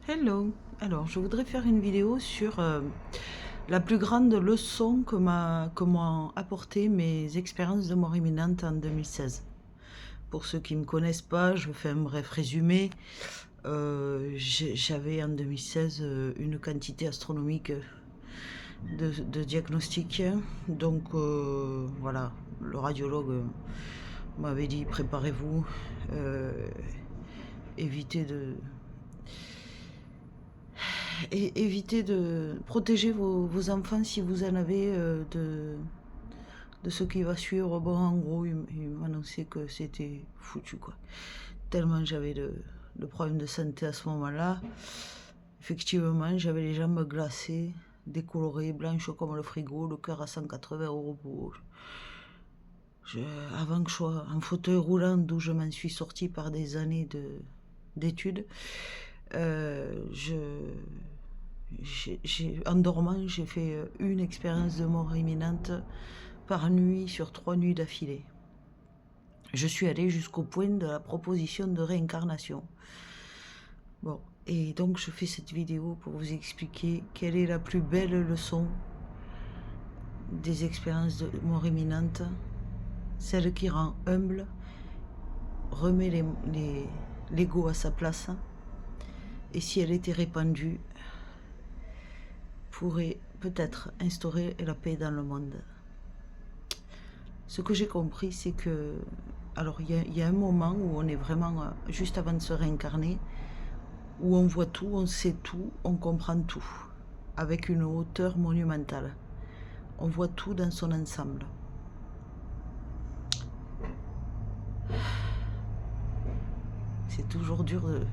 Hello. Alors, je voudrais faire une vidéo sur la plus grande leçon que m'ont apporté mes expériences de mort imminente en 2016. Pour ceux qui ne me connaissent pas, je fais un bref résumé. J'avais en 2016 une quantité astronomique de diagnostics. Donc, voilà, le radiologue m'avait dit préparez-vous, évitez de protéger vos enfants si vous en avez de ce qui va suivre. Bon, en gros, il m'annonçait que c'était foutu, quoi. Tellement j'avais de problèmes de santé à ce moment-là. Effectivement, j'avais les jambes glacées, décolorées, blanches comme le frigo, le cœur à 180 au repos. Avant que je sois en fauteuil roulant, d'où je m'en suis sortie par des années d'études, en dormant, j'ai fait une expérience de mort imminente par nuit sur 3 nuits d'affilée. Je suis allée jusqu'au point de la proposition de réincarnation. Bon, et donc je fais cette vidéo pour vous expliquer quelle est la plus belle leçon des expériences de mort imminente, celle qui rend humble, remet l'ego à sa place, et si elle était répandue, pourrait peut-être instaurer la paix dans le monde. Ce que j'ai compris, c'est que, alors il y a un moment où on est vraiment juste avant de se réincarner, où on voit tout, on sait tout, on comprend tout, avec une hauteur monumentale. On voit tout dans son ensemble. C'est toujours dur de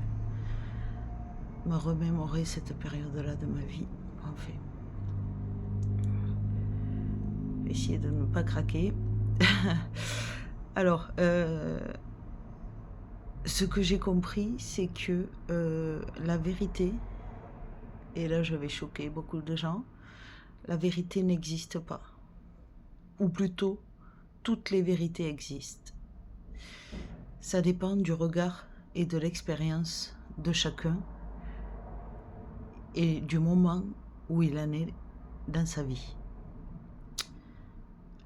me remémorer cette période-là de ma vie, en fait. Essayer de ne pas craquer. Alors, ce que j'ai compris, c'est que la vérité, et là je vais choquer beaucoup de gens, la vérité n'existe pas. Ou plutôt, toutes les vérités existent. Ça dépend du regard et de l'expérience de chacun et du moment où il en est dans sa vie.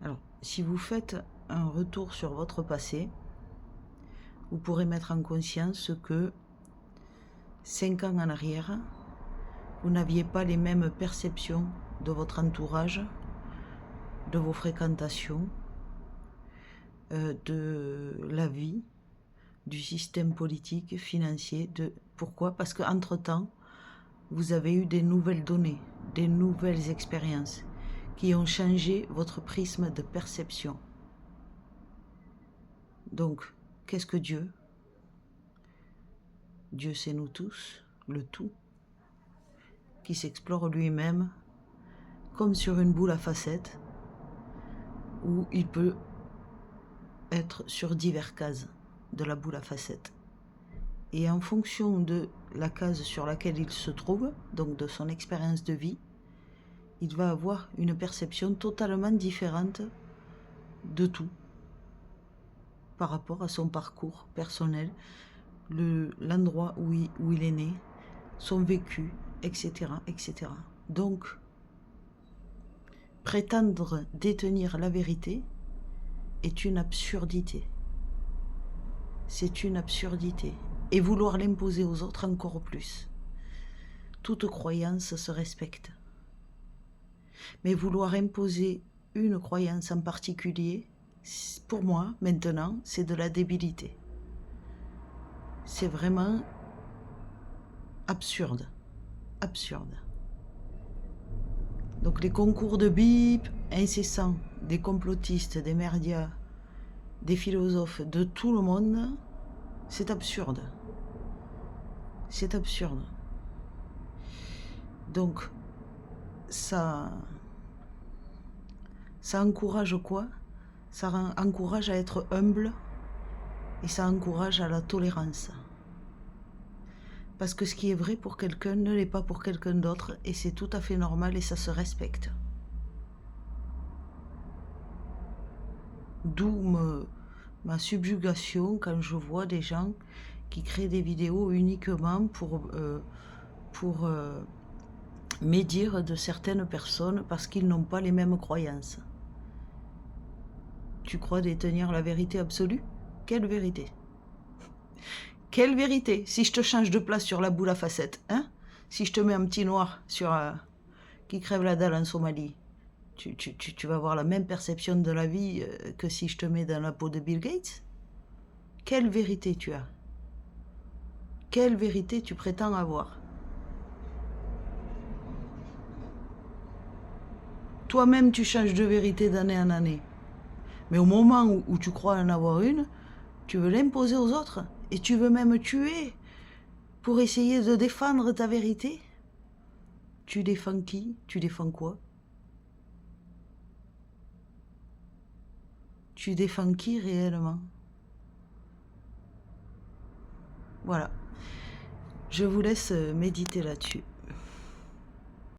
Alors, si vous faites un retour sur votre passé, vous pourrez mettre en conscience que 5 ans en arrière, vous n'aviez pas les mêmes perceptions de votre entourage, de vos fréquentations, de la vie, du système politique, financier. Pourquoi? Parce qu'entre-temps, vous avez eu des nouvelles données, des nouvelles expériences qui ont changé votre prisme de perception. Donc, qu'est-ce que Dieu? Dieu, c'est nous tous, le tout, qui s'explore lui-même comme sur une boule à facettes, où il peut être sur divers cases de la boule à facettes. Et en fonction de la case sur laquelle il se trouve, donc de son expérience de vie, il va avoir une perception totalement différente de tout par rapport à son parcours personnel, l'endroit où il est né, son vécu, etc., etc. Donc, prétendre détenir la vérité est une absurdité. C'est une absurdité. Et vouloir l'imposer aux autres encore plus. Toute croyance se respecte. Mais vouloir imposer une croyance en particulier, pour moi, maintenant, c'est de la débilité. C'est vraiment absurde. Absurde. Donc les concours de bip incessants des complotistes, des merdias, des philosophes, de tout le monde, c'est absurde. C'est absurde. Donc, ça encourage quoi? Ça encourage à être humble et ça encourage à la tolérance. Parce que ce qui est vrai pour quelqu'un ne l'est pas pour quelqu'un d'autre et c'est tout à fait normal et ça se respecte. D'où ma subjugation quand je vois des gens qui créent des vidéos uniquement pour pour médire de certaines personnes parce qu'ils n'ont pas les mêmes croyances. Tu crois détenir la vérité absolue? Quelle vérité? Quelle vérité? Si je te change de place sur la boule à facettes, hein? Si je te mets un petit noir sur qui crève la dalle en Somalie, tu vas avoir la même perception de la vie que si je te mets dans la peau de Bill Gates? Quelle vérité tu as? Quelle vérité tu prétends avoir? Toi-même, tu changes de vérité d'année en année. Mais au moment où tu crois en avoir une, tu veux l'imposer aux autres et tu veux même tuer pour essayer de défendre ta vérité. Tu défends qui? Tu défends quoi? Tu défends qui réellement? Voilà. Je vous laisse méditer là-dessus.